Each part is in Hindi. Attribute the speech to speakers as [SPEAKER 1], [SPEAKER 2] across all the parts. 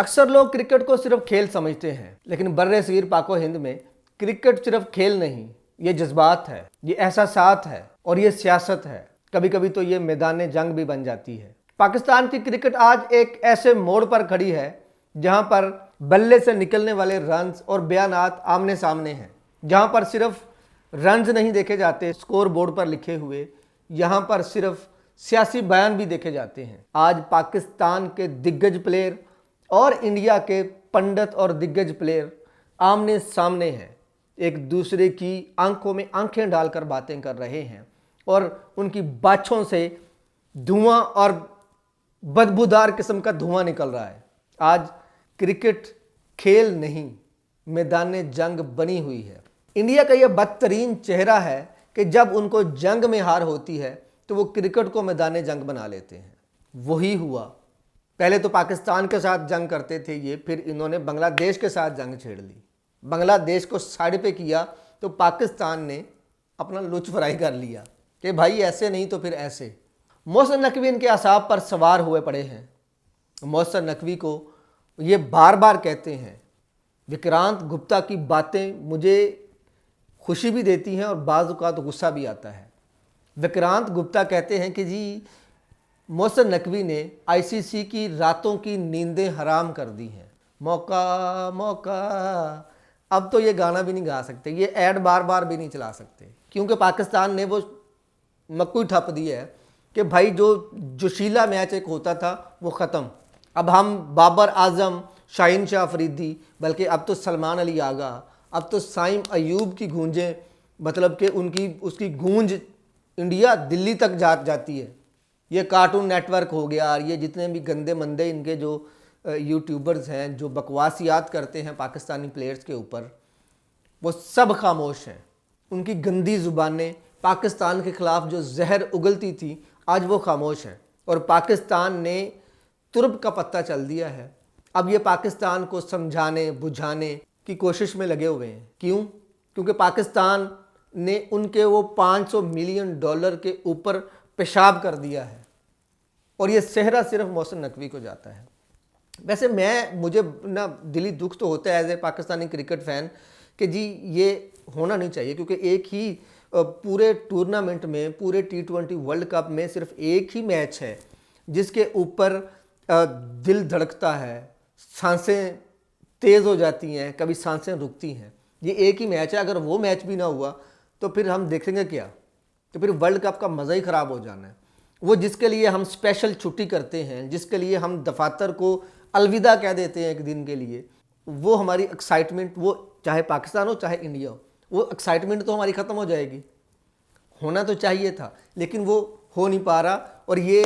[SPEAKER 1] अक्सर लोग क्रिकेट को सिर्फ खेल समझते हैं, लेकिन बर्रे सगीर पाको हिंद में क्रिकेट सिर्फ खेल नहीं, ये जज्बात है, ये एहसासात है और ये सियासत है। कभी कभी तो ये मैदान जंग भी बन जाती है। पाकिस्तान की क्रिकेट आज एक ऐसे मोड़ पर खड़ी है जहां पर बल्ले से निकलने वाले रन्स और बयानात आमने सामने हैं, जहां पर सिर्फ रन्स नहीं देखे जाते स्कोर बोर्ड पर लिखे हुए, यहां पर सिर्फ सियासी बयान भी देखे जाते हैं। आज पाकिस्तान के दिग्गज प्लेयर और इंडिया के पंडित और दिग्गज प्लेयर आमने सामने हैं, एक दूसरे की आंखों में आंखें डालकर बातें कर रहे हैं और उनकी बातों से धुआं और बदबूदार किस्म का धुआं निकल रहा है। आज क्रिकेट खेल नहीं, मैदान जंग बनी हुई है। इंडिया का यह बदतरीन चेहरा है कि जब उनको जंग में हार होती है तो वो क्रिकेट को मैदान जंग बना लेते हैं। वही हुआ। पहले तो पाकिस्तान के साथ जंग करते थे ये, फिर इन्होंने बांग्लादेश के साथ जंग छेड़ ली। बांग्लादेश को साइड पे किया तो पाकिस्तान ने अपना लुच फ्राई कर लिया कि भाई ऐसे नहीं तो फिर ऐसे। मोहसिन नकवी इनके असाब पर सवार हुए पड़े हैं। मोहसिन नकवी को ये बार बार कहते हैं। विक्रांत गुप्ता की बातें मुझे खुशी भी देती हैं और बाज़ औक़ात तो गुस्सा भी आता है। विक्रांत गुप्ता कहते हैं कि जी मोहसिन नकवी ने आईसीसी की रातों की नींदें हराम कर दी हैं। मौका मौका, अब तो ये गाना भी नहीं गा सकते, ये ऐड बार बार भी नहीं चला सकते, क्योंकि पाकिस्तान ने वो मक्कू ठप दी है कि भाई जो जोशीला मैच एक होता था वो ख़त्म। अब हम बाबर आजम, शाहीन शाह अफरीदी, बल्कि अब तो सलमान अली आगा, अब तो साइम अयूब की गूंजें, मतलब कि उसकी गूंज इंडिया दिल्ली तक जाती है। ये कार्टून नेटवर्क हो गया, ये जितने भी गंदे मंदे इनके जो यूट्यूबर्स हैं जो बकवासियात करते हैं पाकिस्तानी प्लेयर्स के ऊपर, वो सब खामोश हैं। उनकी गंदी ज़ुबानें पाकिस्तान के ख़िलाफ़ जो जहर उगलती थी आज वो खामोश हैं और पाकिस्तान ने तुर्ब का पत्ता चल दिया है। अब ये पाकिस्तान को समझाने बुझाने की कोशिश में लगे हुए हैं। क्यों? क्योंकि पाकिस्तान ने उनके वो $500 मिलियन के ऊपर पेशाब कर दिया है और ये सेहरा सिर्फ मोहसिन नकवी को जाता है। वैसे मुझे ना दिली दुख तो होता है as a Pakistani cricket fan कि जी ये होना नहीं चाहिए, क्योंकि एक ही पूरे टूर्नामेंट में, पूरे T20 वर्ल्ड कप में सिर्फ एक ही मैच है जिसके ऊपर दिल धड़कता है, सांसें तेज़ हो जाती हैं, कभी सांसें रुकती हैं। ये एक ही मैच है। अगर वो मैच भी ना हुआ तो फिर हम देखेंगे क्या? तो फिर वर्ल्ड कप का मज़ा ही ख़राब हो जाना है। वो जिसके लिए हम स्पेशल छुट्टी करते हैं, जिसके लिए हम दफातर को अलविदा कह देते हैं एक दिन के लिए, वो हमारी एक्साइटमेंट, वो चाहे पाकिस्तान हो चाहे इंडिया हो, वो एक्साइटमेंट तो हमारी ख़त्म हो जाएगी। होना तो चाहिए था लेकिन वो हो नहीं पा रहा। और ये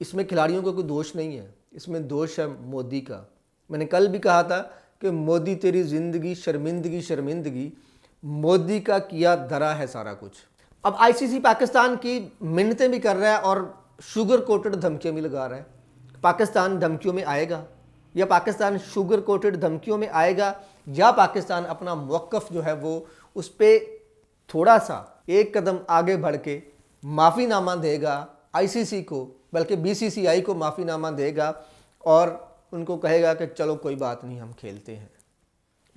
[SPEAKER 1] इसमें खिलाड़ियों का कोई दोष नहीं है, इसमें दोष है मोदी का। मैंने कल भी कहा था कि मोदी तेरी ज़िंदगी शर्मिंदगी शर्मिंदगी, मोदी का किया धरा है सारा कुछ। अब आईसीसी पाकिस्तान की मिन्नतें भी कर रहा है और शुगर कोटेड धमकियाँ भी लगा रहा है। पाकिस्तान धमकियों में आएगा, या पाकिस्तान शुगर कोटेड धमकियों में आएगा, या पाकिस्तान अपना मौक़िफ़ जो है वो उस पर थोड़ा सा एक कदम आगे बढ़ के माफ़ीनामा देगा आईसीसी को, बल्कि बीसीसीआई को माफ़ीनामा देगा और उनको कहेगा कि चलो कोई बात नहीं, हम खेलते हैं।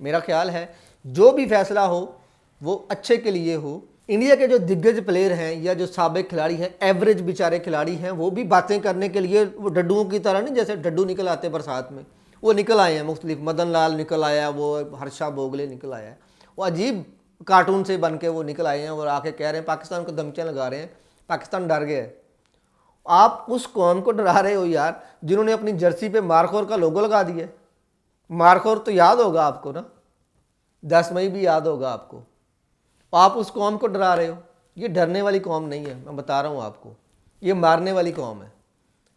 [SPEAKER 1] मेरा ख्याल है जो भी फैसला हो वो अच्छे के लिए हो। इंडिया के जो दिग्गज प्लेयर हैं या जो साबिक खिलाड़ी हैं, एवरेज बेचारे खिलाड़ी हैं, वो भी बातें करने के लिए वो डड्डुओं की तरह नहीं, जैसे डड्डू निकल आते बरसात में, वो निकल आए हैं मुख्तलिफ। मदन लाल निकल आया, वो हर्षा बोगले निकल आया, वो अजीब कार्टून से बन के वो निकल आए हैं और आके कह रहे हैं, पाकिस्तान को धमकियाँ लगा रहे हैं, पाकिस्तान डर गया है। आप उस कौम को डरा रहे हो यार जिन्होंने अपनी जर्सी पे मारखोर का लोगो लगा दिया है। मारखोर तो याद होगा आपको ना, 10 मई भी याद होगा आपको। आप उस कौम को डरा रहे हो। ये डरने वाली कौम नहीं है, मैं बता रहा हूँ आपको, ये मारने वाली कौम है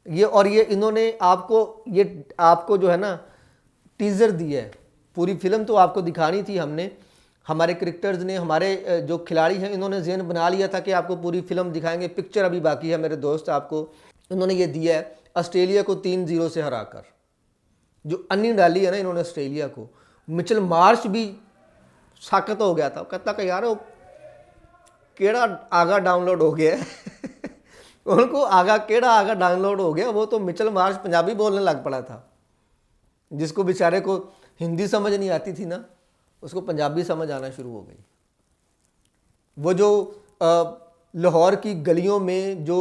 [SPEAKER 1] ये। और ये इन्होंने आपको जो है ना टीज़र दिया है, पूरी फिल्म तो आपको दिखानी थी हमने, हमारे क्रिकेटर्स ने, हमारे जो खिलाड़ी हैं, इन्होंने ज़हन बना लिया था कि आपको पूरी फिल्म दिखाएंगे। पिक्चर अभी बाकी है मेरे दोस्त, आपको इन्होंने ये दिया है ऑस्ट्रेलिया को 3-0 से हराकर। जो अन्नी डाली है ना इन्होंने ऑस्ट्रेलिया को। मिचेल मार्श भी साकत हो गया था, कहता कि यार वो केड़ा आगा डाउनलोड हो गया उनको केड़ा आगा डाउनलोड हो गया। वो तो मिचेल मार्श पंजाबी बोलने लग पड़ा था। जिसको बेचारे को हिंदी समझ नहीं आती थी ना, उसको पंजाबी समझ आना शुरू हो गई। वो जो लाहौर की गलियों में जो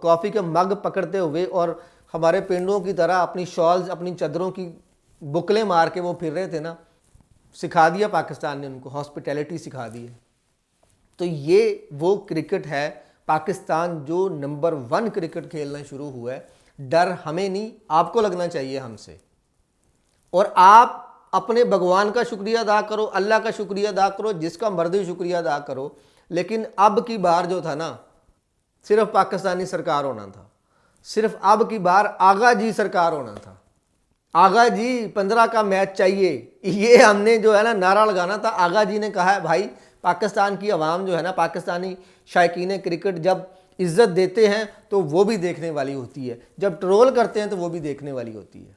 [SPEAKER 1] कॉफ़ी के मग पकड़ते हुए और हमारे पिंडों की तरह अपनी शॉल्स, अपनी चादरों की बुकलें मार के वो फिर रहे थे ना, सिखा दिया पाकिस्तान ने उनको, हॉस्पिटैलिटी सिखा दी है। तो ये वो क्रिकेट है पाकिस्तान जो नंबर 1 क्रिकेट खेलना शुरू हुआ है। डर हमें नहीं, आपको लगना चाहिए हमसे। और आप अपने भगवान का शुक्रिया अदा करो, अल्लाह का शुक्रिया अदा करो, जिसका मर्जी शुक्रिया अदा करो। लेकिन अब की बार जो था ना, सिर्फ पाकिस्तानी सरकार होना था, सिर्फ अब की बार आगा जी सरकार होना था। आगा जी 15 का मैच चाहिए, ये हमने जो है ना नारा लगाना था। आगा जी ने कहा है भाई पाकिस्तान की आवाम जो है ना, पाकिस्तानी शायकीन क्रिकेट जब इज्जत देते हैं तो वो भी देखने वाली होती है, जब ट्रोल करते हैं तो वो भी देखने वाली होती है।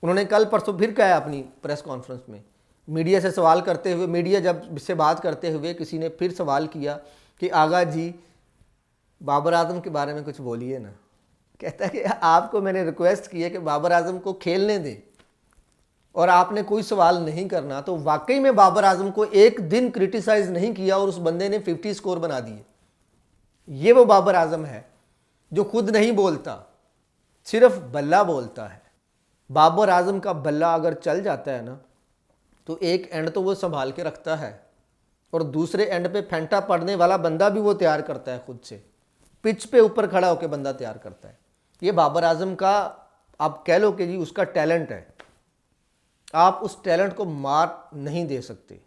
[SPEAKER 1] उन्होंने कल परसों फिर कहा अपनी प्रेस कॉन्फ्रेंस में, मीडिया से सवाल करते हुए, मीडिया जब से बात करते हुए किसी ने फिर सवाल किया कि आगा जी बाबर आजम के बारे में कुछ बोलिए ना। कहता है कि आपको मैंने रिक्वेस्ट की है कि बाबर आजम को खेलने दें और आपने कोई सवाल नहीं करना। तो वाकई में बाबर आजम को एक दिन क्रिटिसाइज नहीं किया और उस बंदे ने 50 स्कोर बना दिए। ये वो बाबर आजम है जो खुद नहीं बोलता, सिर्फ बल्ला बोलता है। बाबर आजम का बल्ला अगर चल जाता है ना, तो एक एंड तो वो संभाल के रखता है और दूसरे एंड पे फेंटा पड़ने वाला बंदा भी वो तैयार करता है खुद से, पिच पे ऊपर खड़ा होकर बंदा तैयार करता है। ये बाबर आजम का आप कह लो कि जी उसका टैलेंट है, आप उस टैलेंट को मार नहीं दे सकते।